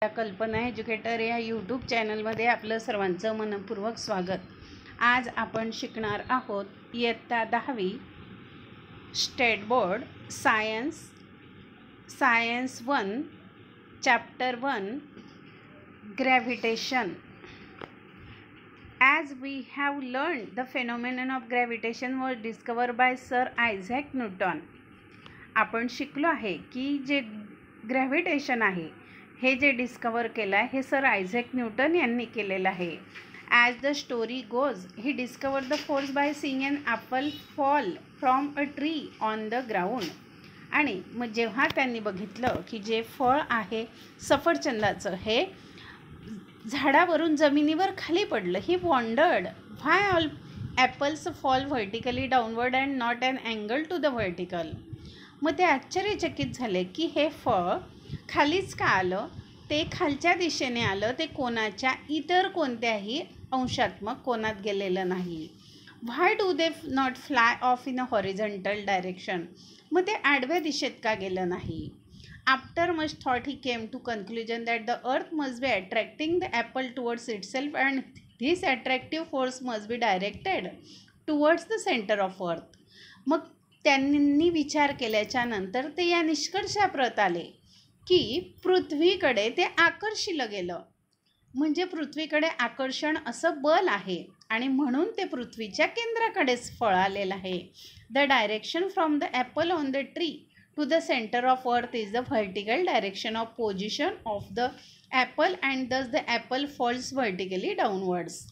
कल्पना एज्युकेटर या यूट्यूब चॅनलमध्ये आपलं सर्वांचं मनपूर्वक स्वागत. आज आपण शिकणार आहोत इयत्ता 10वी state board science 1 chapter 1 gravitation. As we have learned, the phenomenon of gravitation was discovered by Sir Isaac Newton. आपण शिकलो आहे की जे ग्रॅव्हिटेशन आहे हे जे डिस्कवर केलं आहे हे सर आयझॅक न्यूटन यांनी केलेलं आहे. As the story goes, he discover the force by seeing an apple fall from a tree on the ground. आणि मग जेव्हा त्यांनी बघितलं की जे फळ आहे सफरचंदाचं हे झाडावरून जमिनीवर खाली पडलं, he wondered why all apples fall vertically downward and not an angle to the vertical. मग ते आश्चर्यचकित झाले की हे फळ खालीच का आलं, ते खालच्या दिशेने आलं, ते कोणाच्या इतर कोणत्याही अंशात्मक कोणात गेलेलं नाही. Why do they not fly off in a horizontal direction, मग ते आडव्या दिशेत का गेलं नाही. After much thought he came to conclusion that the earth must be attracting the apple towards itself and this attractive force must be directed towards the centre of earth. मग त्यांनी विचार केल्याच्या नंतर ते या निष्कर्षाप्रत आले की पृथ्वीकडे ते आकर्षिलं गेलं, म्हणजे पृथ्वीकडे आकर्षण असं बल आहे आणि म्हणून ते पृथ्वीच्या केंद्राकडेच फळ आलेलं आहे. The direction from the apple on the tree to the centre of earth is the vertical direction of position of the apple and thus the apple falls vertically downwards.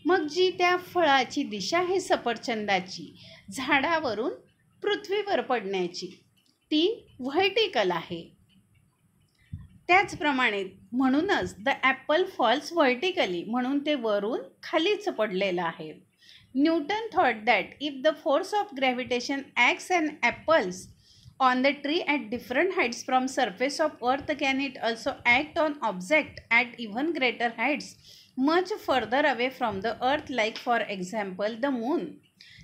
मग जी त्या फळाची दिशा आहे सफरचंदाची झाडावरून पृथ्वीवर पडण्याची ती व्हर्टिकल आहे. त्याचप्रमाणे म्हणूनच द ॲपल फॉल्स व्हर्टिकली, म्हणून ते वरून खालीच पडलेलं आहे. Newton thought that if the force of gravitation acts an apples on the tree at different heights from surface of earth can it also act on object at even greater heights much further away from the earth, like for example the moon.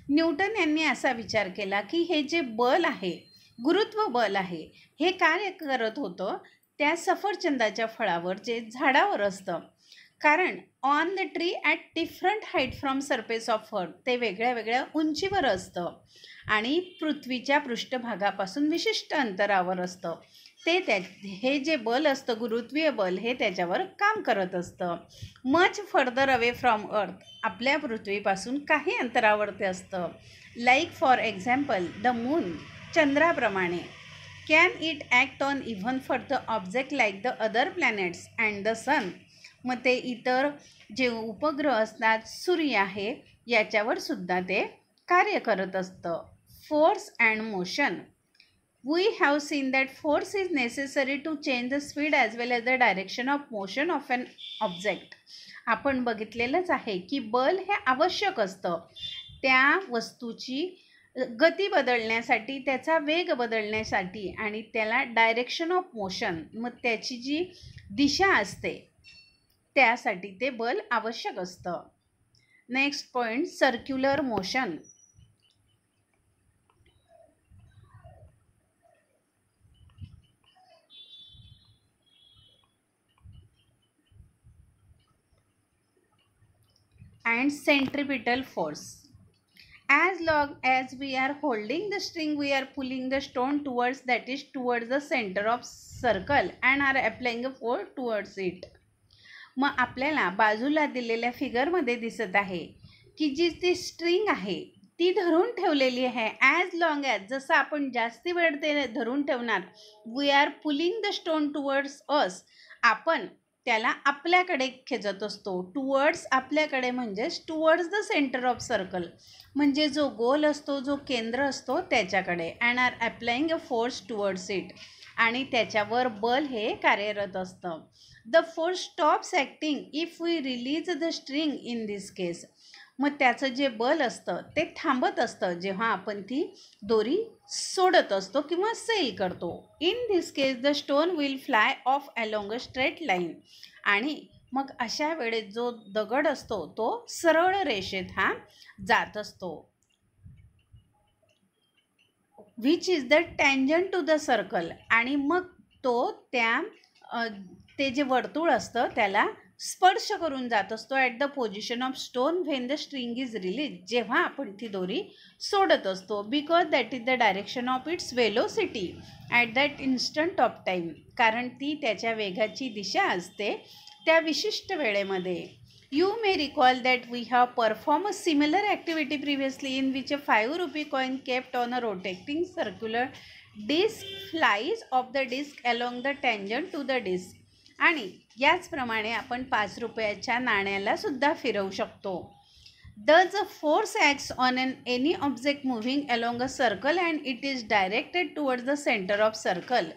Newton यांनी असा विचार केला की हे जे बल आहे, गुरुत्व बल आहे, हे कार्य करत होतं त्या सफरचंदाच्या फळावर जे झाडावर असतं, कारण on the tree at different height from surface of अर्थ, ते वेगळ्या वेगळ्या उंचीवर असतं आणि पृथ्वीच्या पृष्ठभागापासून विशिष्ट अंतरावर असतं. हे जे बल असतं गुरुत्वीय बल हे त्याच्यावर काम करत असतं. मच फर्दर अवे फ्रॉम अर्थ, आपल्या पृथ्वीपासून काही अंतरावर ते असतं. Like for example the moon, चंद्राप्रमाणे. Can it act on even for the object like the other planets and the sun, मग ते इतर जे उपग्रह असतात, सूर्य आहे, याच्यावर सुद्धा ते कार्य करत असतं. Force and motion. We have seen that force is necessary to change the speed as well as the direction of motion of an object. आपण बघितलेलंच आहे की बल हे आवश्यक असतं त्या वस्तूची गती बदलण्यासाठी, त्याचा वेग बदलण्यासाठी आणि त्याला डायरेक्शन ऑफ मोशन, मग त्याची जी दिशा असते त्यासाठी ते बल आवश्यक असतं. Next point, circular motion. And centripetal force. As long as we are holding the string, we are pulling the stone towards the center of circle and are applying a force towards it. मग आपल्याला बाजूला दिलेल्या फिगरमध्ये दिसत आहे की जी ती string आहे ती धरून ठेवलेली आहे. ॲज लॉंग ॲज, जसं आपण जास्ती वेळ ते धरून ठेवणार, we are pulling the stone towards us, आपण त्याला आपल्याकडे खेचत असतो. टुवर्ड्स आपल्याकडे म्हणजेच towards the centre of circle, म्हणजे जो गोल असतो, जो केंद्र असतो त्याच्याकडे. And are applying a force towards it, आणि त्याच्यावर बल हे कार्यरत असतं. The force stops acting if we release the string in this case, मग त्याचं जे बल असतं ते थांबत असतं जेव्हा आपण ती दोरी सोडत असतो किंवा सेल करतो. In this case the stone will fly of along a straight line, आणि मग अशा वेळेत जो दगड असतो तो सरळ रेषेत हा जात असतो. Which is the tangent to the circle, आणि मग तो ते जे वर्तुळ असतं त्याला स्पर्श करून जात असतो at the position of stone when the string is release, जेव्हा आपण ती दोरी सोडत असतो, because that is the direction of its velocity at that instant of time, कारण ती त्याच्या वेगाची दिशा असते त्या विशिष्ट वेळेमध्ये. You may recall that we have performed a similar activity previously in which a 5 rupee coin kept on a rotating circular disc flies off the disc along the tangent to the disc. आणि याचप्रमाणे आपण 5 रुपयाच्या नाण्याला सुद्धा फिरवू शकतो. Thus a force acts on any object moving along a circle and it is directed towards the center of circle.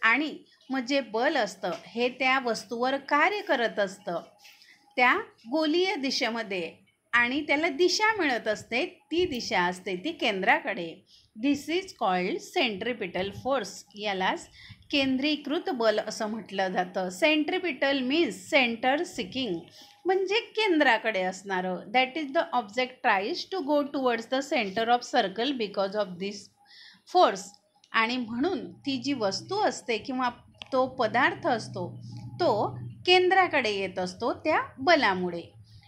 आणि मग जे बल असतं हे त्या वस्तूवर कार्य करत असतं त्या गोलीय दिशेमध्ये आणि त्याला दिशा मिळत असते, ती दिशा असते ती केंद्राकडे. दिस इज कॉल्ड सेंट्रिपिटल फोर्स. यालाच केंद्रीकृत बल असं म्हटलं जातं. सेंट्रिपिटल मीन्स सेंटर सिकिंग, म्हणजे केंद्राकडे असणारं. That is the object tries to go towards the centre of circle because of this force. आणि म्हणून ती जी वस्तू असते किंवा तो पदार्थ असतो तो केंद्राकडे येत असतो त्या बलामुळे.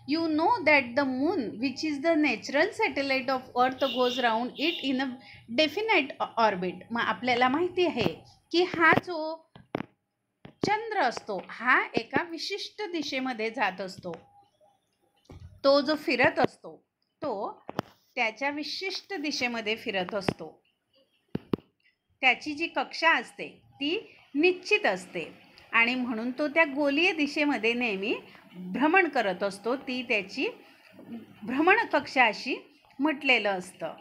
You know that the moon which is the natural satellite of earth goes round it in a definite orbit. मग आपल्याला माहिती आहे की हा जो चंद्र असतो हा एका विशिष्ट दिशेमध्ये जात असतो. तो जो फिरत असतो तो त्याच्या विशिष्ट दिशेमध्ये फिरत असतो. त्याची जी कक्षा असते ती निश्चित असते आणि म्हणून तो त्या गोलीय दिशेमध्ये नेहमी भ्रमण करत असतो. ती त्याची भ्रमण कक्षा अशी म्हटलेलं असतं.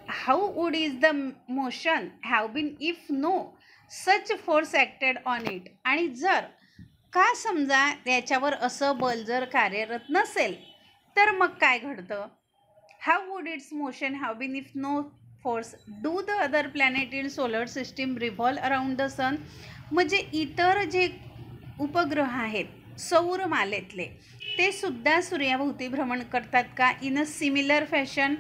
How would is the motion have been if no such force acted on it. आणि जर का समजा त्याच्यावर असं बल जर कार्यरत नसेल तर मग काय घडतं. How would its motion have been if no force do the other planet in solar system revolve around the sun. म्हणजे इतर जे उपग्रह आहेत सौरमालेतले ते सुद्धा सूर्याभोवती भ्रमण करतात का. इन अ सिमिलर फॅशन,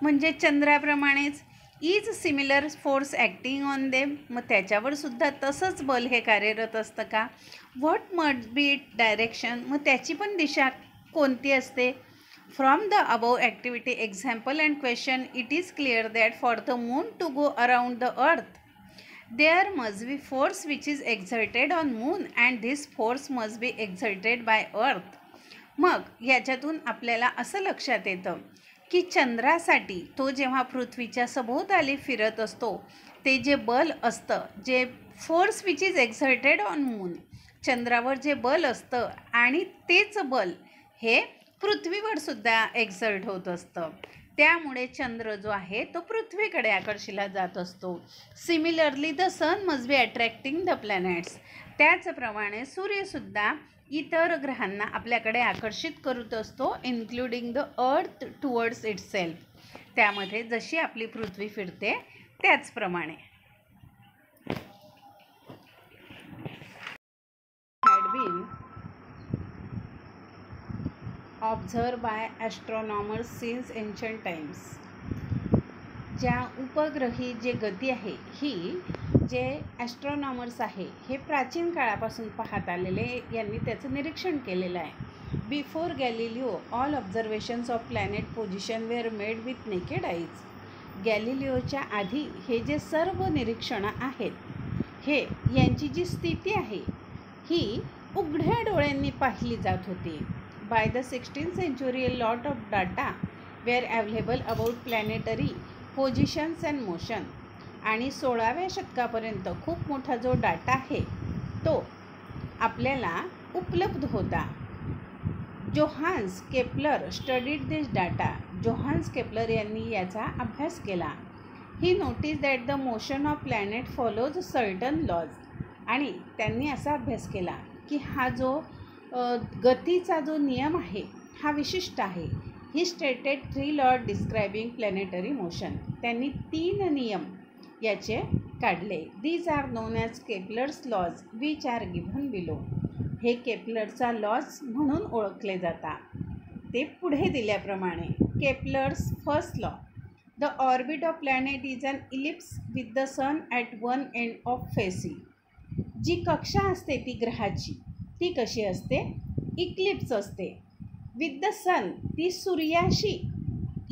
म्हणजे चंद्राप्रमाणेच. Is similar force acting on them. मग त्याच्यावर सुद्धा तसंच बल हे कार्यरत असतं का. What must be it direction. मग त्याची पण दिशा कोणती असते. From the above activity example and question, it is clear that for the moon to go around the earth, there must be force which is exerted on moon and this force must be exerted by earth. मग याच्यातून आपल्याला असं लक्षात येतं की चंद्रासाठी तो जेव्हा पृथ्वीच्या सभोवताली फिरत असतो ते जे बल असतं, जे force which is exerted on moon, चंद्रावर जे बल असतं आणि तेच बल हे पृथ्वीवर सुद्धा एक्झर्ट होत असतं. त्यामुळे चंद्र जो आहे तो पृथ्वीकडे आकर्षिला जात असतो. Similarly the sun must be attracting the planets. त्याचप्रमाणे सूर्यसुद्धा इतर ग्रहांना आपल्याकडे आकर्षित करत असतो, including the earth towards itself. त्यामध्ये जशी आपली पृथ्वी फिरते त्याचप्रमाणे. Had been observe by astronomers since ancient times. ज्या उपग्रही जे गती आहे ही जे ॲस्ट्रॉनॉमर्स आहे हे प्राचीन काळापासून पाहत आलेले, यांनी त्याचं निरीक्षण केलेलं आहे. Before Galileo all observations of planet position were made with naked eyes. गॅलिलिओच्या आधी हे जे सर्व निरीक्षणं आहेत हे यांची जी स्थिती आहे ही उघड्या डोळ्यांनी पाहिली जात होती. By the 16th century, a lot of data were available about planetary positions and motion. आणि 16व्या शतकापर्यंत खूप मोठा जो डाटा आहे तो आपल्याला उपलब्ध होता. Johannes Kepler studied this data. Johannes Kepler यांनी याचा अभ्यास केला. He notice that the motion of planet follows certain laws. आणि त्यांनी असा अभ्यास केला की हा जो गतीचा जो नियम आहे हा विशिष्ट आहे. He stated 3 law describing planetary motion. त्यांनी 3 नियम याचे काढले. These are known as Kepler's laws which are given below. हे केपलरचा लॉज म्हणून ओळखले जातात. ते पुढे दिल्याप्रमाणे. Kepler's first law, the orbit of planet is an ellipse with the sun at one end of facing. जी कक्षा असते ती ग्रहाची ती कशी असते? इक्लिप्स असते. विथ द सन ती सूर्याशी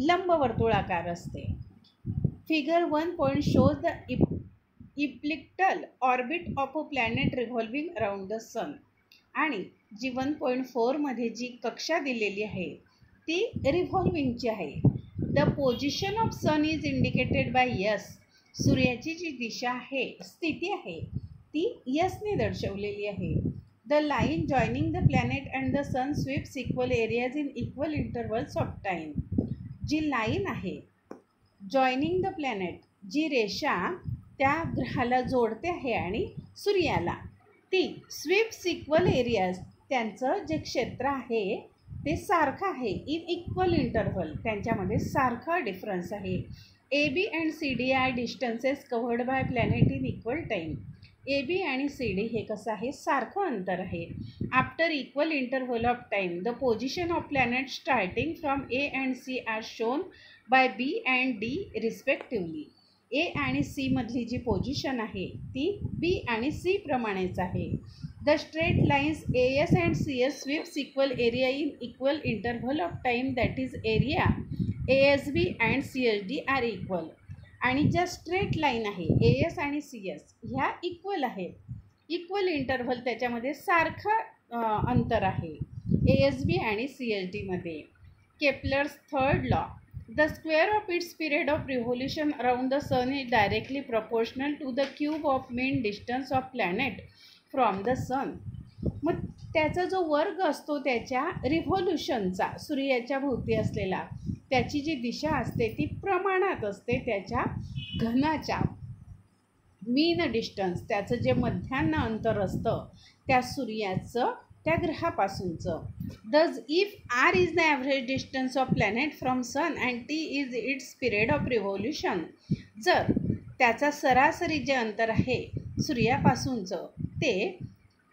लंबवर्तुळाकार असते. Figure 1 point shows the elliptical orbit of a planet revolving around the sun. आणि जी 1.4 मध्ये जी कक्षा दिलेली आहे ती रिव्हॉल्विंगची आहे. The position of sun is indicated by S. सूर्याची जी दिशा आहे, स्थिती आहे, ती यसने दर्शवलेली आहे. The line joining the planet and the sun sweeps equal areas in equal intervals of time. जी लाईन आहे जॉईनिंग द प्लॅनेट, जी रेषा त्या ग्रहाला जोडते आहे आणि सूर्याला, ती स्वीप्स इक्वल एरियाज, त्यांचं जे क्षेत्र आहे ते सारखं आहे. इन इक्वल इंटरव्हल, त्यांच्यामध्ये सारखा डिफरन्स आहे. A B and C D are distances covered by planet in equal time. A B आणि सी डी हे कसं आहे? सारखं अंतर आहे. After equal interval of time the position of planet starting from A and C are shown by B and D respectively. A आणि C मधली जी position आहे ती बी आणि सी प्रमाणेच आहे. The straight lines A S and C S sweeps equal area in equal interval of time, that is area A S B and C S D are equal. आणि ज्या straight line आहे A S आणि C S ह्या equal आहेत. Equal interval त्याच्यामध्ये सारखं अंतर आहे ए एस बी आणि सी एस डीमध्ये. Kepler's third law. The square of its period of revolution around the sun is directly proportional to the cube of mean distance of planet from the sun. मग त्याचा जो वर्ग असतो त्याच्या रिव्हॉल्युशनचा, सूर्याच्या भोवती असलेला, त्याची जी दिशा असते ती प्रमाणात असते त्याच्या घनाच्या. मीन डिस्टन्स, त्याचं जे मध्यान्ह अंतर असतं त्या सूर्याचं त्या ग्रहापासूनचं. Thus if R is the average distance of planet from sun and T is its period of revolution. जर त्याचा सरासरी जे अंतर आहे सूर्यापासूनचं ते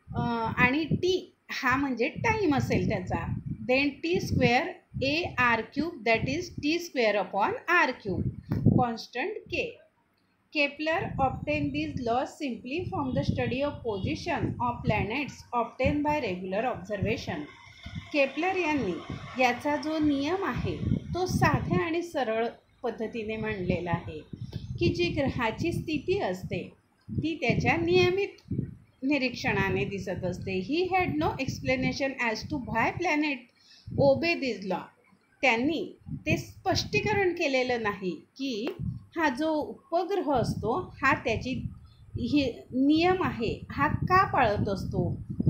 आणि टी हा म्हणजे टाईम असेल त्याचा, then T square a R cube, that is T square upon R cube, constant K. Kepler obtained these laws simply from the study of position of planets obtained by regular observation. Kepler यांनी याचा जो नियम आहे तो साध्या आणि सरळ पद्धतीने मांडलेला आहे की जी ग्रहाची स्थिती असते ती त्याच्या नियमित निरीक्षणाने दिसत असते. He had no explanation as to why planet obey this law. त्यांनी ते स्पष्टीकरण केलेलं नाही की हा जो उपग्रह असतो हा त्याची ही नियम आहे हा का पाळत असतो.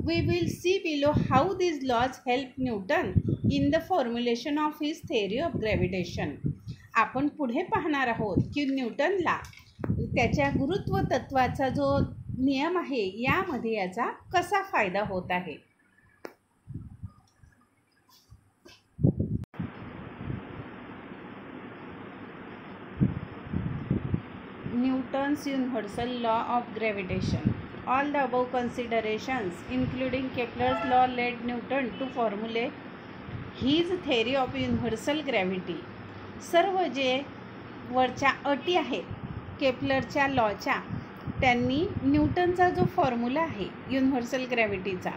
We will see below how this laws help Newton in the formulation of his theory of gravitation. आपण पुढे पाहणार आहोत की न्यूटनला त्याच्या गुरुत्व तत्वाचा जो नियम आहे यामध्ये याचा कसा फायदा होत आहे. Newton's universal law of gravitation. All the above considerations, including Kepler's law, led Newton to formulate his theory of universal gravity. सर्व जे वरच्या अटी आहेत केपलरच्या लॉच्या, त्यांनी न्यूटनचा जो फॉर्म्युला आहे युनिव्हर्सल ग्रॅव्हिटीचा,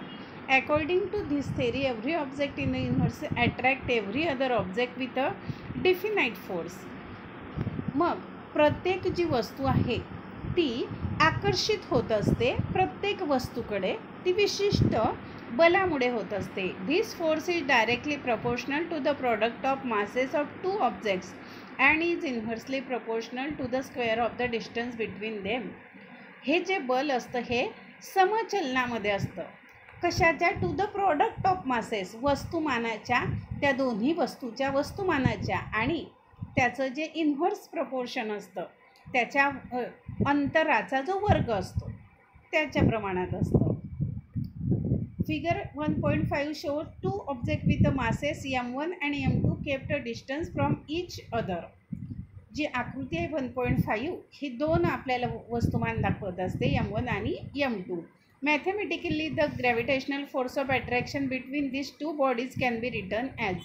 according to this theory every object in the universe attract every other object with a definite force. मग प्रत्येक जी वस्तू आहे ती आकर्षित होत असते प्रत्येक वस्तूकडे, ती विशिष्ट बलामुळे होत असते. This force is directly proportional to the product of masses of two objects and is inversely proportional to the square of the distance between them. हे जे बल असतं हे समचलनामध्ये असतं. कशाच्या? To the product of masses, वस्तुमानाच्या, त्या दोन्ही वस्तूच्या वस्तुमानाच्या, आणि त्याचं जे इन्व्हर्स प्रपोर्शन असतं त्याच्या अंतराचा जो वर्ग असतो त्याच्या प्रमाणात असतं. Figure 1.5 shows two object with the masses M1 and M2 kept a distance from each other. जी आकृती आहे 1.5 ही दोन आपल्याला वस्तुमान दाखवत असते M1 आणि M2. Mathematically the gravitational force of attraction between this two bodies can be return as.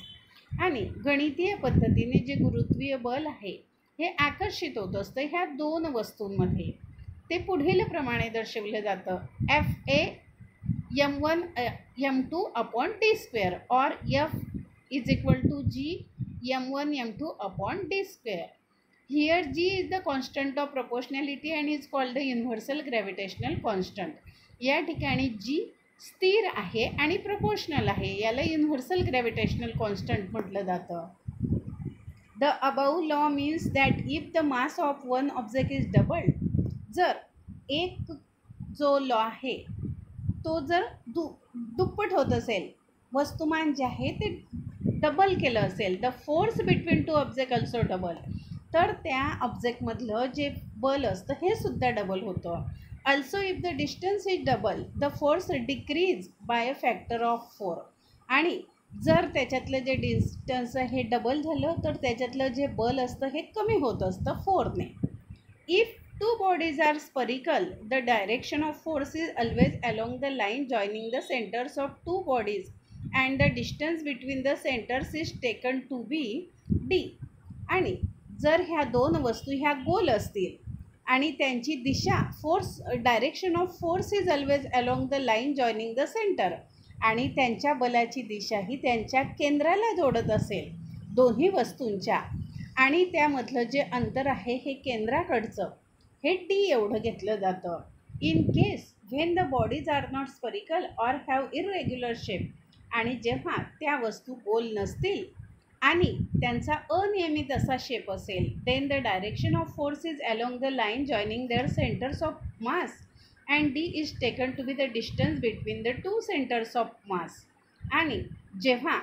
आणि गणितीय पद्धतीने जे गुरुत्वीय बल आहे हे आकर्षित होत असतं ह्या दोन वस्तूंमध्ये. ते पुढील प्रमाणे दर्शवलं जातं. F(A)M1 M2 upon D square or F is equal to G M1 M2 upon D square. Here G is the constant of proportionality and is called the universal gravitational constant. या ठिकाणी G स्थिर आहे आणि proportional आहे, याला universal gravitational constant म्हटलं जातं. The above law means that if the mass of one object is doubled, जर एक जो लॉ आहे तो जर दुप्पट होत असेल, वस्तुमान जे आहे ते डबल केलं असेल, the force between to object also double, तर त्या ऑब्जेक्टमधलं जे बल असतं हे सुद्धा डबल होतं. Also if the distance is double the force decrease by a factor of 4. आणि जर त्याच्यातलं जे डिस्टन्स हे डबल झालं तर त्याच्यातलं जे बल असतं हे कमी होत असतं 4ने. If two bodies are spherical, the direction of force is always along the line joining the centers of two bodies and the distance between the centers is taken to be d. आणि जर ह्या दोन वस्तू ह्या गोल असतील आणि त्यांची दिशा direction of force is always along the line joining the centre, आणि त्यांच्या बलाची दिशा ही त्यांच्या केंद्राला जोडत असेल दोन्ही वस्तूंच्या, आणि त्यामधलं जे अंतर आहे हे केंद्राकडचं हे d एवढं घेतलं जातं. In case when the bodies are not spherical or have irregular shape, आणि जेव्हा त्या वस्तू गोल नसतील आणि त्यांचा अनियमित असा शेप असेल, then the direction of force is along the line joining their centres of mass and d is taken to be the distance between the two centres of mass. आणि जेव्हा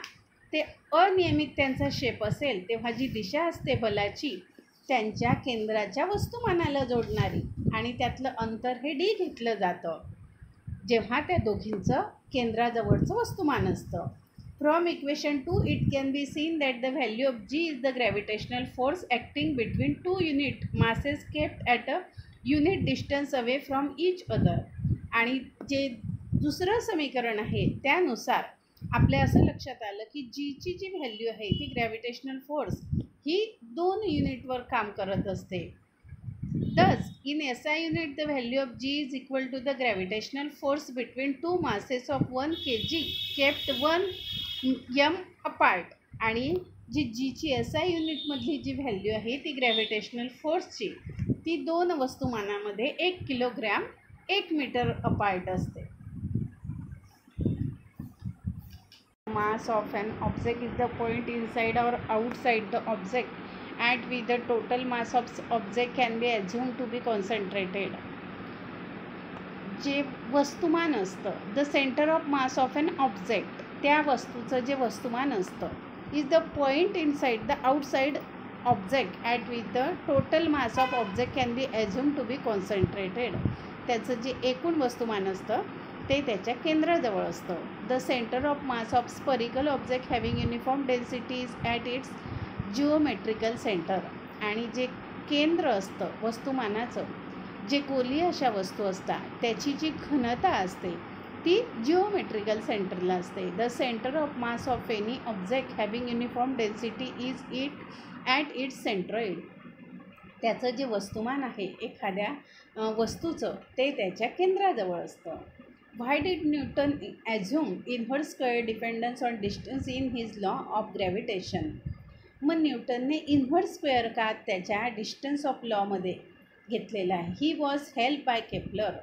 ते अनियमित त्यांचा शेप असेल तेव्हा जी दिशा असते बलाची त्यांच्या केंद्राच्या वस्तुमानाला जोडणारी, आणि त्यातलं अंतर हे d घेतलं जातं जेव्हा त्या दोघींचं केंद्राजवळचं वस्तुमान असतं. From equation 2 it can be seen that the value of g is the gravitational force acting between two unit masses kept at a unit distance away from each other. आणि जे दुसरं समीकरण आहे त्यानुसार आपल्या असं लक्षात आलं की जीची जी व्हॅल्यू आहे ती ग्रॅव्हिटेशनल फोर्स ही 2 युनिटवर काम करत असते. Thus in SI unit the value of g is equal to the gravitational force between two masses of 1 kg kept 1 m apart. आणि जी जीची SI युनिटमधली जी व्हॅल्यू आहे ती ग्रॅव्हिटेशनल फोर्सची ती 2 वस्तुमानामध्ये 1 किलोग्रॅम 1 मीटर अपार्ट असते. Mass of an object is the point inside or outside the object at which the total mass of object can be assumed to be concentrated. जे वस्तुमान असतं, the centre of mass of an object, त्या वस्तूचं जे वस्तुमान असतं is the point inside the outside object at which the total mass of object can be assume to be concentrated. त्याचं जे एकूण वस्तुमान असतं ते त्याच्या केंद्राजवळ असतं. The centre of mass of spherical object having uniform density is at its geometrical centre. आणि जे केंद्र असतं वस्तुमानाचं, जे गोलीय अशा वस्तू असतात त्याची जी घनता असते ती जिओमेट्रिकल सेंटरला असते. The centre of mass of any object having uniform density is it at its centroid. त्याचं जे वस्तुमान आहे एखाद्या वस्तूचं ते त्याच्या केंद्राजवळ असतं. Why did Newton assume inverse square dependence on distance in his law of gravitation? मग न्यूटनने इन्व्हर्स स्क्वेअर का त्याच्या डिस्टन्स ऑफ लॉमध्ये घेतलेला आहे. He was help by Kepler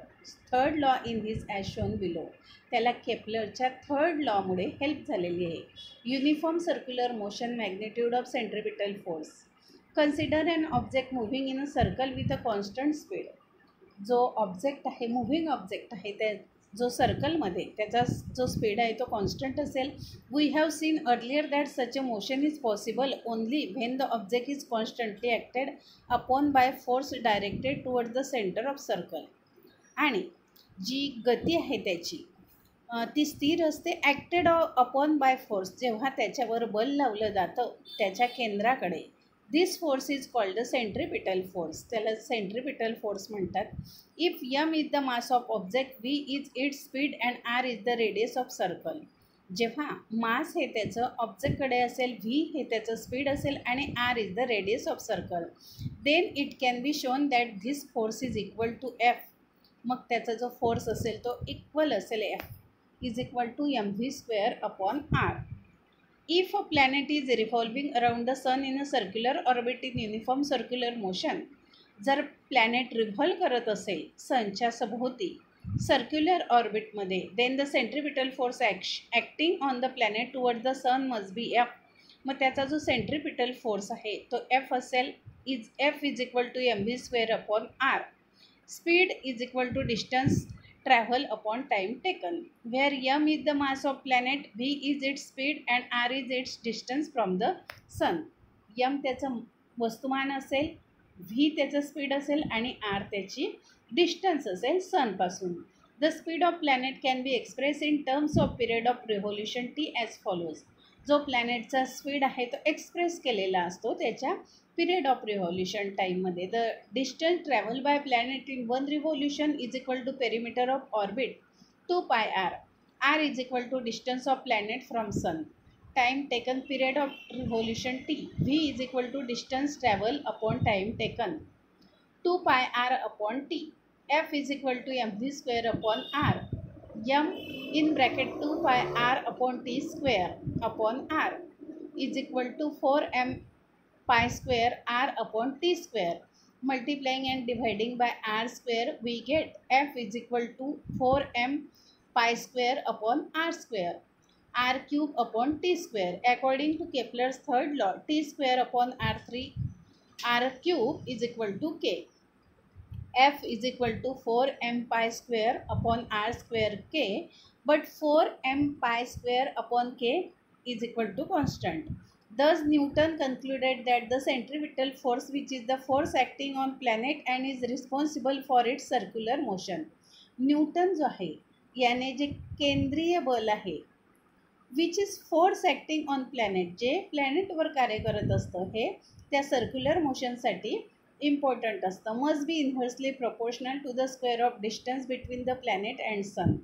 third law in his as shown below. त्याला केपलरच्या थर्ड लॉमुळे help झालेली आहे. Uniform circular motion magnitude of centripetal force. Consider an object moving in a circle with a constant speed. जो object आहे moving object आहे त्या जो सर्कलमध्ये त्याचा जो स्पीड आहे तो कॉन्स्टंट असेल. We have seen earlier that such a motion is possible only when the object is constantly acted upon by force directed towards the centre of circle. आणि जी गती आहे त्याची ती स्थिर असते ॲक्टेड अपॉन बाय फोर्स, जेव्हा त्याच्यावर बल लावलं जातं त्याच्या केंद्राकडे. This force is called the centripetal force. त्याला सेंट्रिपिटल फोर्स म्हणतात. If m is the mass of object, v is its speed and r is the radius of circle. जेव्हा मास हे त्याचं ऑब्जेक्टकडे असेल, व्ही हे त्याचं स्पीड असेल आणि R is the radius of circle, then it can be shown that this force is equal to F. मग त्याचा जो फोर्स असेल तो इक्वल असेल F is equal to mv² upon R. If a planet is revolving around the sun in a circular orbit in uniform circular motion, जर planet revolve करत असेल सनच्या सभोवती सर्क्युलर ऑर्बिटमध्ये, then the centripetal force acting on the planet toward the sun must be F. मग त्याचा जो centripetal force आहे तो एफ असेल. F is equal to mv² upon r. Speed is equal to distance travel upon time taken, where m is the mass of planet, v is its speed and r is its distance from the sun. m त्याचं वस्तुमान असेल, v त्याचं speed असेल आणि r त्याची distance असेल सनपासून. The speed of planet can be express in terms of period of revolution T as follows. जो प्लॅनेटचा स्पीड आहे तो एक्सप्रेस केलेला असतो त्याच्या पिरियड ऑफ रिव्हॉल्युशन टाईममध्ये. The distance travel by planet in one revolution is equal to perimeter of orbit 2πr. R is equal to distance of planet from sun. Time taken period of revolution T. V is equal to distance travel upon time taken 2πr upon T. F is equal to mv² upon R. m in bracket 2πr upon t square upon r is equal to 4m pi square r upon t square. Multiplying and dividing by r square, we get f is equal to 4m pi square upon r square, r cube upon t square. According to Kepler's third law, t square upon r3 r cube is equal to k. f is equal to 4m pi square upon r square k, but 4m pi square upon k is equal to constant. Thus Newton concluded that the centripetal force, which is the force acting on planet and is responsible for its circular motion. न्यूटन जो आहे याने जे केंद्रीय बल आहे which is force acting on planet, जे प्लॅनेटवर कार्य करत असतं हे त्या सर्क्युलर मोशनसाठी इम्पॉर्टंट असतं. Must be inversely proportional to the square of distance between the planet and sun.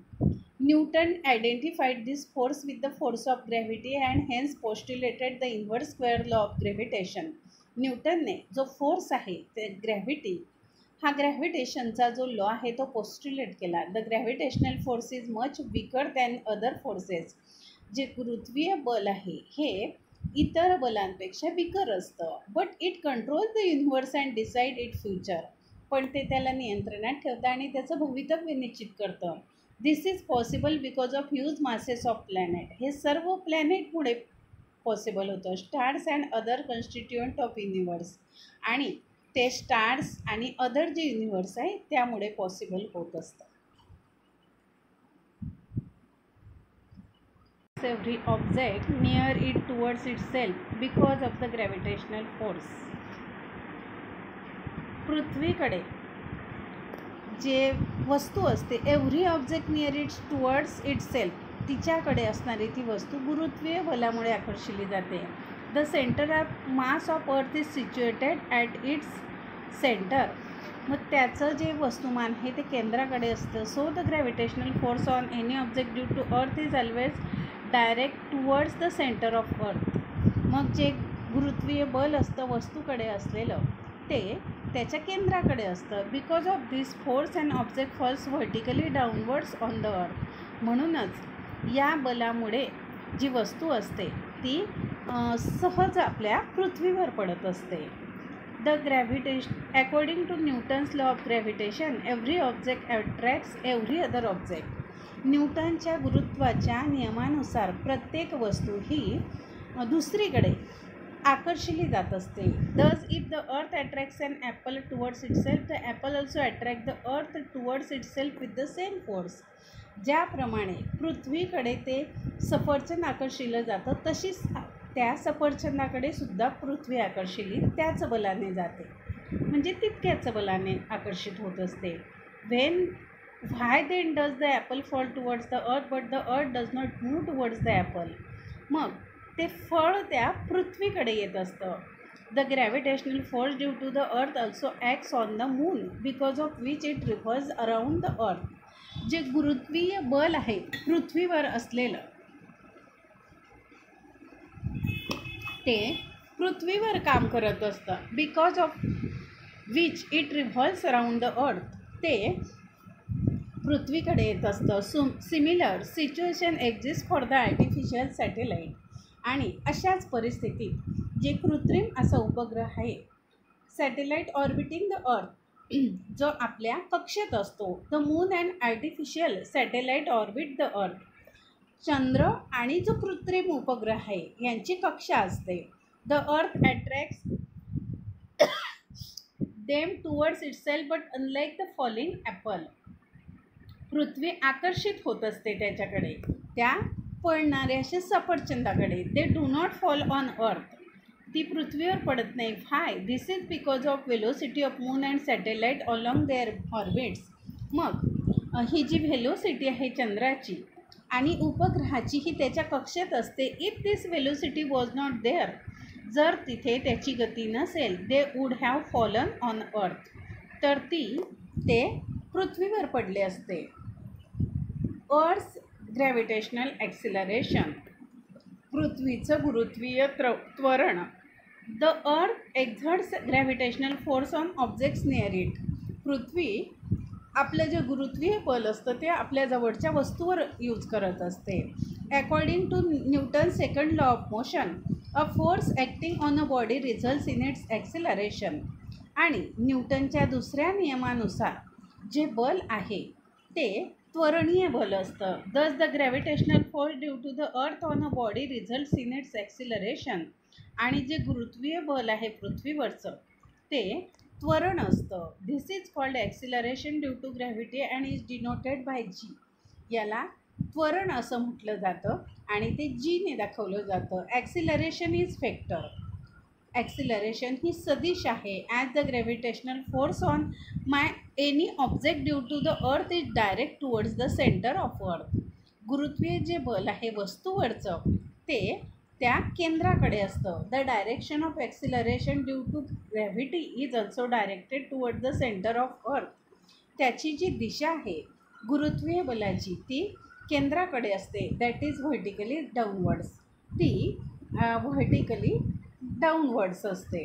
Newton identified this force with the force of gravity and hence postulated the inverse square law of gravitation. न्यूटनने जो force आहे ते gravity, हा ग्रॅव्हिटेशनचा जो law आहे तो postulate केला. The gravitational force is much weaker than other forces. जे गुरुत्वीय बल आहे हे इतर बलांपेक्षा वीकर असतं. But it control the universe and decide it future. पण ते त्याला नियंत्रणात ठेवतं आणि त्याचं भवितव्य निश्चित करतं. This is possible because of huge masses of planet. हे सर्व प्लॅनेटमुळे पॉसिबल होतं. Stars and other constituent of universe, आणि ते स्टार्स आणि अदर जे युनिवर्स आहे त्यामुळे पॉसिबल होत असतं. Every object near it towards itself because of the gravitational force. पृथ्वीकडे जे वस्तू असते, every object near its towards itself, तिच्याकडे असणारी ती वस्तू गुरुत्वीय बलामुळे आकर्षिली जाते. The centre of mass of earth is situated at its centre. मग त्याचं जे वस्तुमान आहे ते केंद्राकडे असतं. So the gravitational force on any object due to earth is always direct towards the centre of earth. मग जे गुरुत्वीय बल असतं वस्तूकडे असलेलं ते त्याच्या केंद्राकडे असतं. Because of this force and object falls vertically downwards on the earth. म्हणूनच या बलामुळे जी वस्तू असते ती सहज आपल्या पृथ्वीवर पडत असते. The according to Newton's law of gravitation, every object attracts every other object. न्यूटनच्या गुरुत्वाच्या नियमानुसार प्रत्येक वस्तू ही दुसरीकडे आकर्षिली जात असते. Thus if the earth attracts an apple towards itself, the apple also attract the earth towards itself with the same force. ज्याप्रमाणे पृथ्वीकडे ते सफरचंद आकर्षिलं जातं तशीच त्या सफरचंदाकडे सुद्धा पृथ्वी आकर्षिली त्याच बलाने जाते, म्हणजे तितक्याच बलाने आकर्षित होत असते. Why then does the apple fall towards the earth but the earth does not move towards the apple. मग ते फळ त्या पृथ्वीकडे येत असतं. The gravitational force due to the earth also acts on the moon because of which it reverses around the earth. जे गुरुत्वीय बल आहे पृथ्वीवर असलेलं ते पृथ्वीवर काम करत असतं. Because of which it revolves around the अर्थ. ते पृथ्वीकडे येत असतं. Similar situation exist for the artificial satellite. आणि अशाच परिस्थितीत जे कृत्रिम असा उपग्रह आहे, सॅटेलाईट ऑर्बिटिंग द अर्थ, जो आपल्या कक्षेत असतो. The moon and artificial satellite orbit the earth. चंद्र आणि जो कृत्रिम उपग्रह आहे यांची कक्षा असते. The earth attracts them towards itself but unlike the falling apple. पृथ्वी आकर्षित होत असते त्याच्याकडे, त्या पडणाऱ्या अशा सफरचंदाकडे. They do not fall on earth. ती पृथ्वीवर पडत नाही. Why? This is because of velocity of moon and satellite along their orbits. मग ही जी व्हेलोसिटी आहे चंद्राची आणि उपग्रहाची ही त्याच्या कक्षेत असते. If this velocity was not there, जर तिथे त्याची गती नसेल, they would have fallen on earth, तर ते पृथ्वीवर पडले असते. अर्थ ग्रॅव्हिटेशनल ॲक्सिलरेशन. पृथ्वीचं गुरुत्वीय त्वरण. The earth exerts gravitational force on objects near it. पृथ्वी आपलं जे गुरुत्वीय बल असतं ते आपल्या जवळच्या वस्तूवर यूज करत असते. According to Newton second law of motion, a force acting on a body results in its acceleration. आणि न्यूटनच्या दुसऱ्या नियमानुसार जे बल आहे ते त्वरणीय बल असतं. Thus the gravitational force due to the earth on a body results in its acceleration. आणि जे गुरुत्वीय बल आहे पृथ्वीवरचं ते त्वरण असतं. This is called acceleration due to gravity and is denoted by g. याला त्वरण असं म्हटलं जातं आणि ते जीने दाखवलं जातं. Acceleration is vector. ॲक्सिलरेशन ही सदिश आहे. As the gravitational force on any object due to the earth is direct towards the centre of earth. गुरुत्वीय जे बल आहे वस्तूवरचं ते त्या केंद्राकडे असतं. The direction of acceleration due to gravity is also directed toward the centre of earth. त्याची जी दिशा आहे गुरुत्वीय बलाची ती केंद्राकडे असते. That is vertically downwards. ती व्हर्टिकली डाऊनवर्ड्स असते.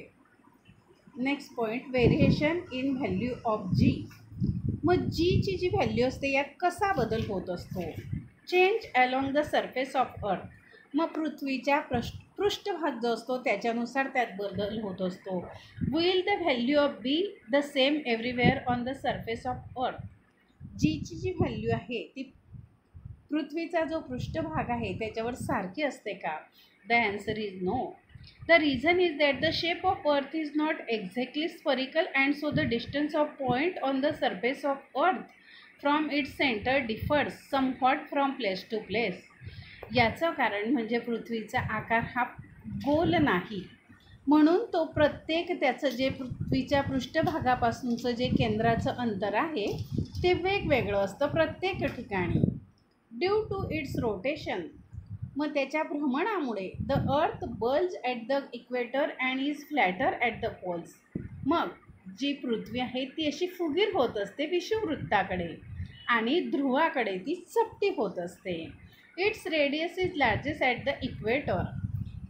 Next point, variation in value of g. मग जीची जी व्हॅल्यू असते यात कसा बदल होत असतो? Change along the surface of earth. मग पृथ्वीच्या पृष्ठभाग जो असतो त्याच्यानुसार त्यात बदल होत असतो. Will the value of be the same everywhere on the surface of अर्थ. जीची जी व्हॅल्यू आहे ती पृथ्वीचा जो पृष्ठभाग आहे त्याच्यावर सारखी असते का? The answer is no. The reason is that the shape of earth is not exactly spherical and so the distance of point on the surface of earth from its center differs somewhat from place to place. याचं कारण म्हणजे पृथ्वीचा आकार हा गोल नाही, म्हणून तो प्रत्येक त्याचं जे पृथ्वीच्या पृष्ठभागापासूनचं जे केंद्राचं अंतर आहे ते वेगवेगळं असतं प्रत्येक ठिकाणी. Due to its rotation. मग त्याच्या भ्रमणामुळे the earth bulge at the equator and is flatter at the poles. मग जी पृथ्वी आहे ती अशी फुगीर होत असते विषुववृत्ताकडे आणि ध्रुवाकडे ती चपटी होत असते. Its radius is largest at the equator.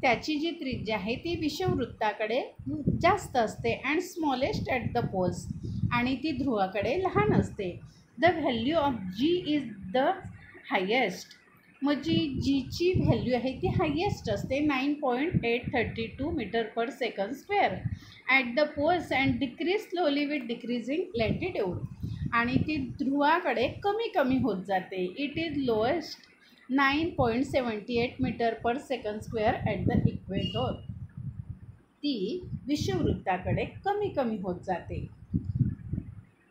त्याची जी त्रिज्या आहे ती विषुववृत्ताकडे जास्त असते. And smallest at the poles. आणि ती ध्रुवाकडे लहान असते. The value of g is the highest. मग जीची व्हॅल्यू आहे ती हायेस्ट असते 9.832 metre per second square at the poles and decrease slowly with decreasing latitude. आणि ती ध्रुवाकडे कमी कमी होत जाते. It is lowest 9.78 metre per second square at the equator. ती विषुववृत्ताकडे कमी कमी होत जाते.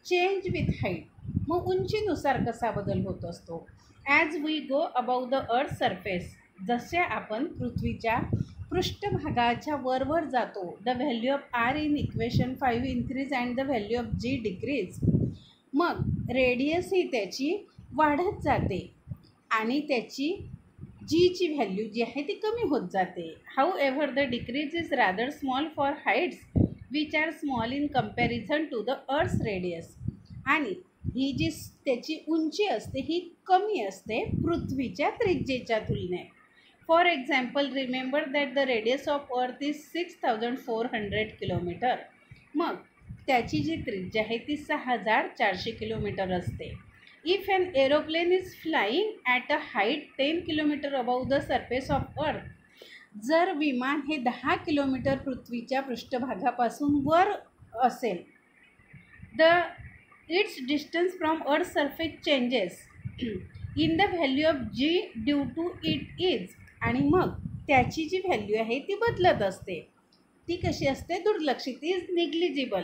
Change with height. मग उंचीनुसार कसा बदल होत असतो? As we go above the earth surface. जसे आपण पृथ्वीच्या पृष्ठभागाच्या वरवर जातो, the value of R in equation 5 increase and the value of g decrease. मग रेडियस ही त्याची वाढत जाते आणि त्याची जीची व्हॅल्यू जी आहे ती कमी होत जाते. However the decrease is rather small for heights which are small in comparison to the earth's radius. आणि ही जी त्याची उंची असते ही कमी असते पृथ्वीच्या त्रिज्येच्या तुलनेत. For example remember that the radius of earth is 6400 kilometre. मग त्याची जी त्रिज्या आहे ती 6400 किलोमीटर असते. If an aeroplane is flying at a height 10 kilometre above the surface of अर्थ, जर विमान हे 10 किलोमीटर पृथ्वीच्या पृष्ठभागापासून वर असेल, the its distance from earth surface changes in the value of g due to it is. आणि मग त्याची जी व्हॅल्यू आहे ती बदलत असते. ती कशी असते? दुर्लक्षित. इज निग्लिजिबल,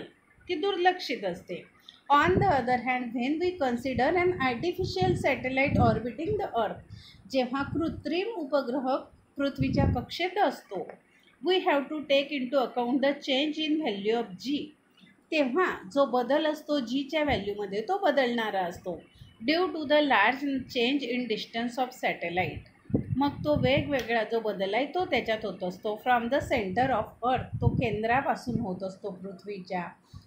ती दुर्लक्षित असते. On the other hand when we consider an artificial satellite orbiting the earth, जेव्हा कृत्रिम उपग्रह पृथ्वीच्या कक्षेत असतो, we have to take into account the change in value of g. तेव्हा जो बदल असतो जीच्या व्हॅल्यूमध्ये तो बदलणारा असतो due to the large change in distance of satellite. मग तो वेगवेगळा जो बदल आहे तो त्याच्यात होत असतो. फ्रॉम द सेंटर ऑफ अर्थ, तो केंद्रापासून होत असतो पृथ्वीच्या.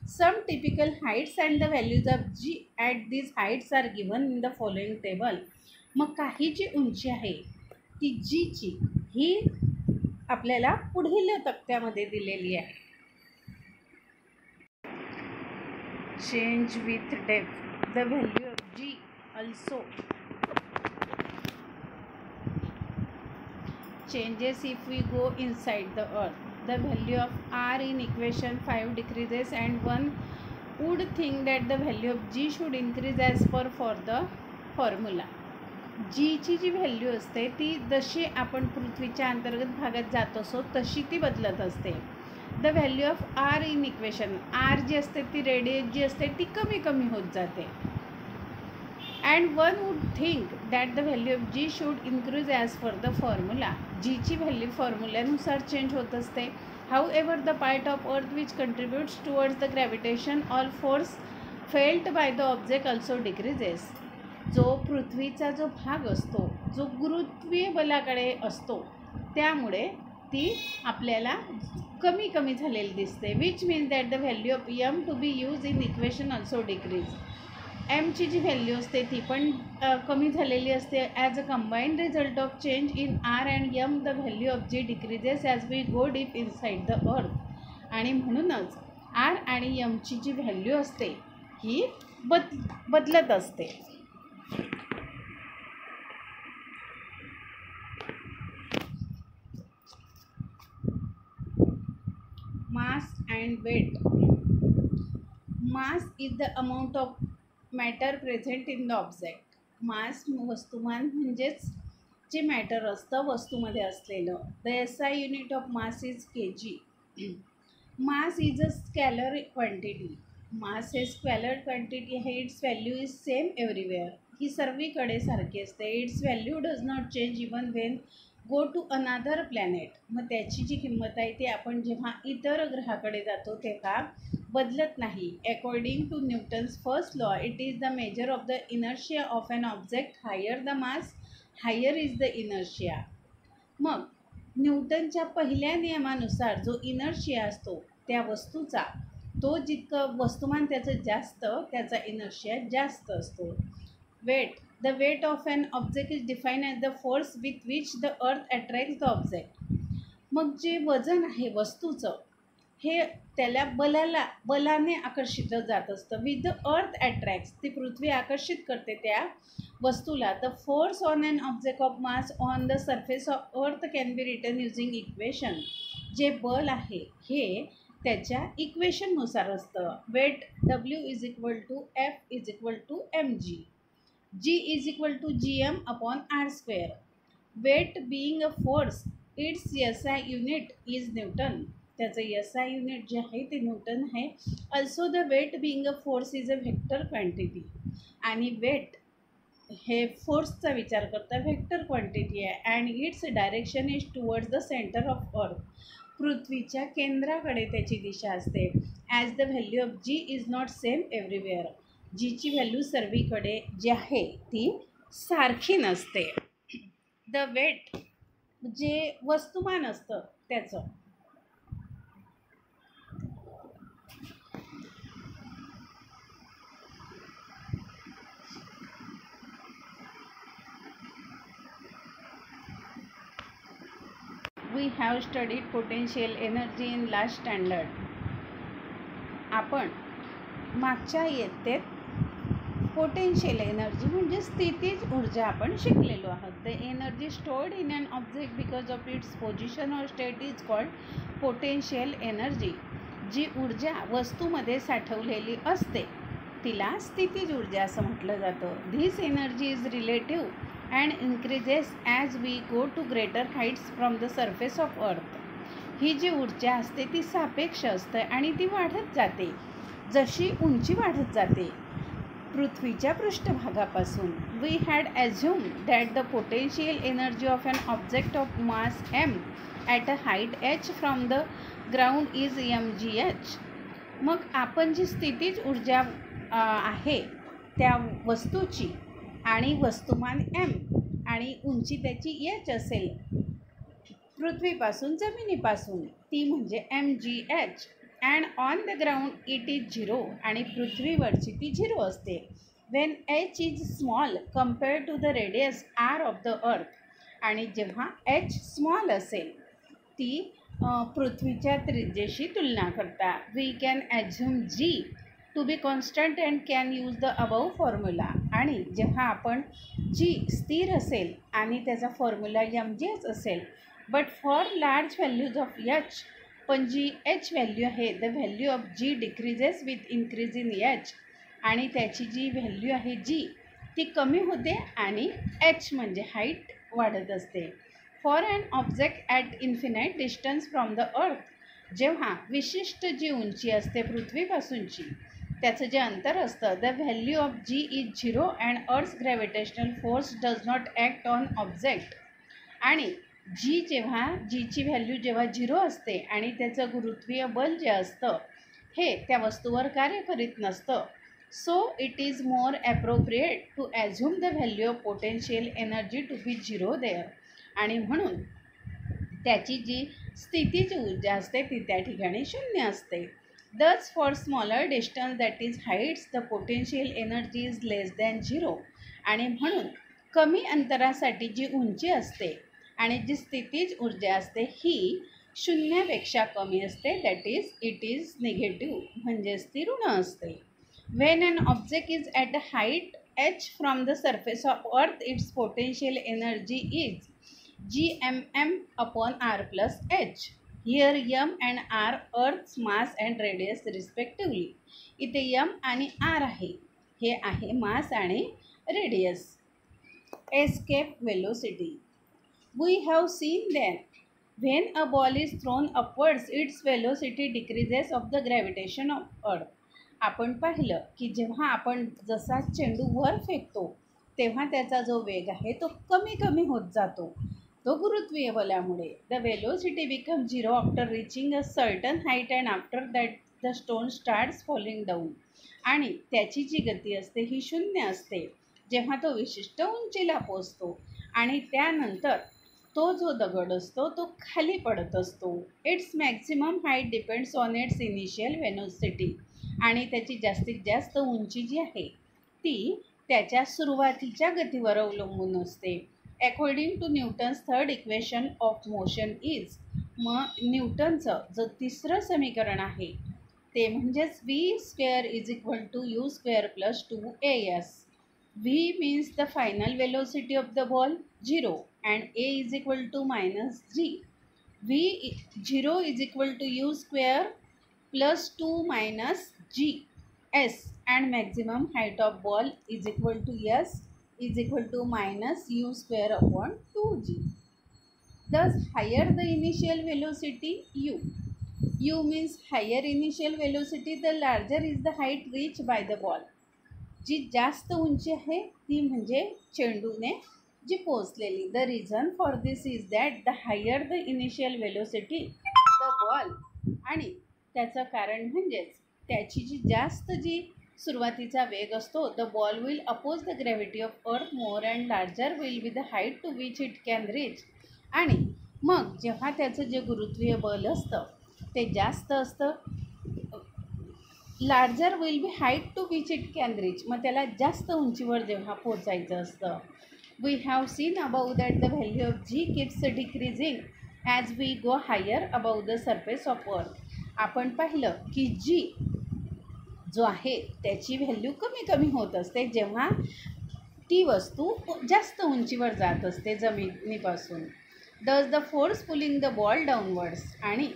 Some typical heights and the values of g at these heights are given in the following table. मग काही जी उंची आहे ती जीची ही आपल्याला पुढील तक्त्यामध्ये दिलेली आहे. Change with depth, the value of g also changes if we go inside the earth. The value of r in equation 5 decreases and one would think that the value of g should increase as per for the formula. जीची जी value असते ती जशी आपण पृथ्वीच्या अंतर्गत भागात जात असो तशी ती बदलत असते. The value of R in equation, R जी असते ती रेडियस जी असते ती कमी कमी होत जाते. And one would think that the value of g should increase as per the formula. जीची व्हॅल्यू फॉर्म्युल्यानुसार चेंज होत असते. However the part of earth which contributes towards the gravitational force felt by the object also decreases. जो पृथ्वीचा जो भाग असतो जो गुरुत्वीय बलाकडे असतो त्यामुळे ती आपल्याला कमी कमी झालेली दिसते. Which means that the value of M to be use in equation also decrease. एमची जी व्हॅल्यू असते ती पण कमी झालेली असते. As a combined result of change in r and M the value of g decreases as we go deep inside the earth. आणि म्हणूनच आर आणि एमची जी व्हॅल्यू असते ही बदलत असते. Mass and weight. Mass is the amount of matter present in the object. Mass वस्तुमान म्हणजेच जे मॅटर असतं वस्तूमध्ये असलेलं. The SI unit of mass is kg. Mass is a scalar quantity. Mass हे स्कॅलर क्वांटिटी आहे. Its value is same everywhere. ही सर्वीकडे सारखी असते. Its value does not change even when go to another planet. मग त्याची जी किंमत आहे ती आपण जेव्हा इतर ग्रहाकडे जातो तेव्हा बदलत नाही. According to Newton's first law it is the measure of the inertia of an object. Higher the mass higher is the inertia. मग न्यूटनच्या पहिल्या नियमानुसार जो इनर्शिया असतो त्या वस्तूचा तो जितकं वस्तुमान त्याचं जास्त त्याचा इनर्शिया जास्त असतो. Weight. The weight of an object is defined as the force with which the earth attracts the object. मग जे वजन आहे वस्तूचं हे त्याला बलाने आकर्षित जात असतं. विथ द अर्थ अट्रॅक्ट्स, ती पृथ्वी आकर्षित करते त्या वस्तूला. The force on an object of mass on the surface of earth can be written using equation. जे बल आहे हे त्याच्या इक्वेशननुसार असतं. Weight W is equal to F is equal to mg. G is equal to gm upon r square. Weight being a force, its SI unit is Newton. त्याचं SI unit जे आहे ते न्यूटन आहे. Also the weight being a force is a vector quantity. आणि weight हे फोर्सचा विचार करता व्हेक्टर क्वांटिटी आहे. And its direction is towards the centre of earth. पृथ्वीच्या केंद्राकडे त्याची दिशा असते. As the value of g is not same everywhere. जीची व्हॅल्यू सर्वीकडे जी आहे ती सारखी नसते. द वेट जे वस्तुमान असतं त्याचं We have studied potential energy in last standard. आपण मागच्या इयत्तेत पोटेन्शियल एनर्जी म्हणजे स्थितीज ऊर्जा आपण शिकलेलो आहोत. The energy stored in an object because of its position or state is called potential energy. जी ऊर्जा वस्तूमध्ये साठवलेली असते तिला स्थितीज ऊर्जा असं म्हटलं जातं. This energy is relative and increases as we go to greater heights from the surface of earth. ही जी ऊर्जा असते ती सापेक्ष असते आणि ती वाढत जाते जशी उंची वाढत जाते पृथ्वीच्या पृष्ठभागापासून. We had assume that the potential energy of an object of mass m at a height h from the ground is mgh. मग आपण जी स्थितीज ऊर्जा आहे त्या वस्तूची आणि वस्तुमान m आणि उंची त्याची h असेल पृथ्वीपासून जमिनीपासून ती म्हणजे mgh. And on the ground it is 0 आणि पृथ्वीवरची ती 0 असते. When h is small compare to the radius r of the earth. आणि जेव्हा h स्मॉल असेल ती पृथ्वीच्या त्रिज्येशी तुलना करता. We can assume g to be constant and can use the above formula. आणि जेव्हा आपण g स्थिर असेल आणि त्याचा फॉर्म्युला mgh असेल but for large values of h पण जी h व्हॅल्यू आहे the value of g decreases with increase in h. आणि त्याची जी व्हॅल्यू आहे g ती कमी होते आणि h म्हणजे हाईट वाढत असते. For an object at infinite distance from the earth. जेव्हा विशिष्ट जी उंची असते पृथ्वीपासूनची त्याचं जे अंतर असतं the value of g is 0 and earth's gravitational force does not act on object. आणि जीची व्हॅल्यू जेव्हा 0 असते आणि त्याचं गुरुत्वीय बल जे असतं हे त्या वस्तूवर कार्य करीत नसतं. So it is more appropriate to assume the value of potential energy to be 0 there. आणि म्हणून त्याची जी स्थितीची ऊर्जा असते ती त्या ठिकाणी 0 असते. दस for smaller distance that is heights the potential energy is less than 0. आणि म्हणून कमी अंतरासाठी जी उंची असते आणि जी स्थितीज ऊर्जा असते ही 0पेक्षा कमी असते. That is it is negative म्हणजेच ती ऋण असते. When an object is at a height h from the surface of earth its potential energy is gmm upon r plus h. Here m and r earth's mass and radius respectively. इथे m आणि r आहे हे आहे mass आणि radius. Escape velocity. We have seen that when a ball is thrown upwards, its velocity decreases of the gravitation of earth. आपण पाहिलं की जेव्हा आपण जसा चेंडू वर फेकतो तेव्हा त्याचा जो वेग आहे तो कमी कमी होत जातो तो गुरुत्वीय बलामुळे. The velocity become 0 after reaching a certain height and after that the stone starts falling down. आणि त्याची जी गती असते ही 0 असते जेव्हा तो विशिष्ट उंचीला पोचतो आणि त्यानंतर तो जो दगड असतो तो खाली पडत असतो. It's maximum height depends on it's initial velocity. आणि त्याची जास्तीत जास्त उंची जी आहे ती त्याच्या सुरुवातीच्या गतीवर अवलंबून असते. According to Newton's third equation of motion is. मग न्यूटनचं जो तिसरं समीकरण आहे ते म्हणजेच v² is equal to u² plus 2as. v means the final velocity of the ball 0 and a is equal to minus g. v0 is equal to u² plus 2 minus g s and maximum height of ball is equal to s is equal to minus u² upon 2g. Thus higher the initial velocity u means higher initial velocity the larger is the height reached by the ball. जी जास्त उंची आहे ती म्हणजे चेंडूने जी पोचलेली. The reason for this is that the higher the initial velocity the ball. आणि त्याचं कारण म्हणजेच त्याची जी सुरुवातीचा वेग असतो the ball will oppose the gravity of earth more and larger will be the height to which it can reach. आणि मग जेव्हा त्याचं जे गुरुत्वीय बल असतं ते जास्त असतं larger will be height to which it can reach. मग त्याला जास्त उंचीवर जेव्हा पोचायचं असतं. We have seen about that the value of g keeps decreasing as we go higher above the surface of earth. आपण पाहिलं की जी जो आहे त्याची व्हॅल्यू कमी कमी होत असते जेव्हा ती वस्तू जास्त उंचीवर जात असते जमिनीपासून. Thus the force pulling the ball downwards. आणि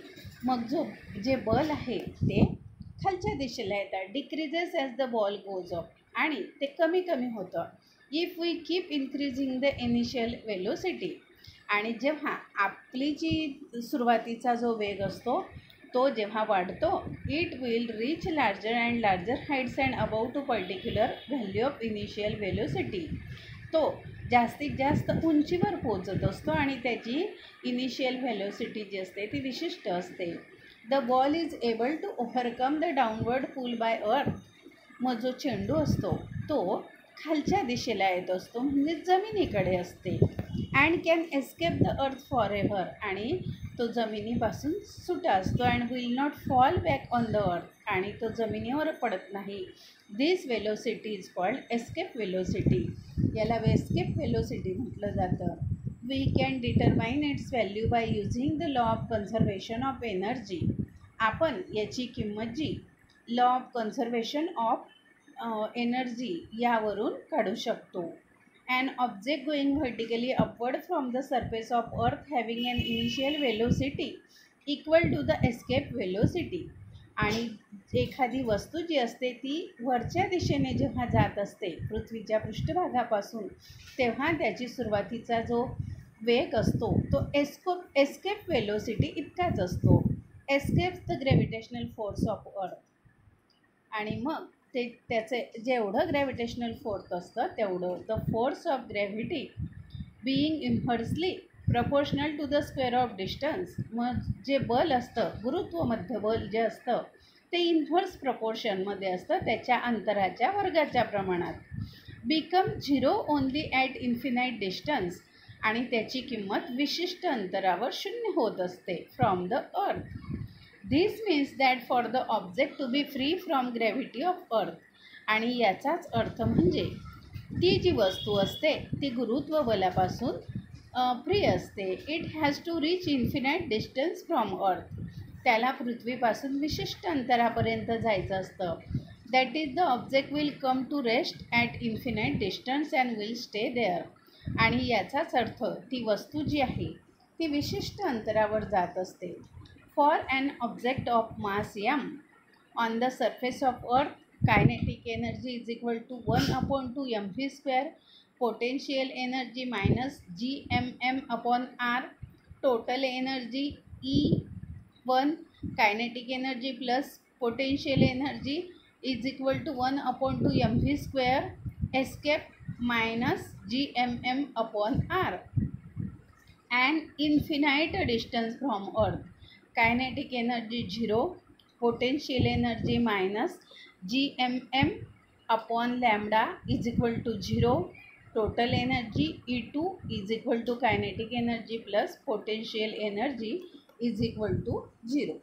मग जे बल आहे ते खालच्या दिशेला येतात. Decreases as the ball goes up. आणि ते कमी कमी होतं if we keep increasing the initial velocity. आणि जेव्हा आपली जी सुरुवातीचा जो वेग असतो तो जेव्हा वाढतो, it will reach larger and larger heights and above to particular value of initial velocity. तो जास्तीत जास्त उंचीवर पोचत असतो आणि त्याची इनिशियल व्हॅलोसिटी जी असते ती विशिष्ट असते. The ball is able to overcome the downward pull by earth. मग जो चेंडू असतो तो खालच्या दिशेला येत असतो म्हणजे जमिनीकडे असते. And can escape the earth forever. आणि तो जमिनीपासून सुटा असतो. And will not fall back on the earth. आणि तो जमिनीवर पडत नाही. This velocity is called escape velocity. याला एस्केप वेलोसिटी म्हटलं जातं. We can determine its value by using the law of conservation of energy. आपण याची किंमत जी law of conservation of energy यावरून काढू शकतो. An object going vertically upward from the surface of earth having an initial velocity equal to the escape velocity. आणि एखादी वस्तू जी असते ती वरच्या दिशेने जेव्हा जात असते पृथ्वीच्या पृष्ठभागापासून तेव्हा त्याची सुरुवातीचा जो वेग असतो तो एस्केप वेलोसिटी इतकाच असतो. Escapes the gravitational force of earth. आणि मग त्याचे जेवढं ग्रॅव्हिटेशनल फोर्स असतं तेवढं the force of gravity being inversely proportional to the square of distance. मग जे बल असतं गुरुत्वमध्य बल जे असतं ते इन्व्हर्स प्रपोर्शनमध्ये असतं त्याच्या अंतराच्या वर्गाच्या प्रमाणात. Become zero only at infinite distance. आणि त्याची किंमत विशिष्ट अंतरावर शून्य होत असते फ्रॉम द अर्थ. This means that for the object to be free from gravity of earth. आणि याचाच अर्थ म्हणजे ती जी वस्तू असते ती गुरुत्व बलापासून फ्री असते. It has to reach infinite distance from earth. त्याला पृथ्वीपासून विशिष्ट अंतरापर्यंत जायचं असतं. That is the object will come to rest at infinite distance and will stay there. आणि याचाच अर्थ ती वस्तू जी आहे ती विशिष्ट अंतरावर जात असते. For an object of mass m on the surface of earth, kinetic energy is equal to 1/2 mv square, potential energy minus gmm upon r, total energy E1, kinetic energy plus potential energy is equal to 1/2 mv square, escape minus gmm upon r. And infinite distance from earth. Kinetic energy 0, potential energy minus gmm upon lambda is equal to 0, total energy E2 is equal to kinetic energy plus potential energy is equal to 0.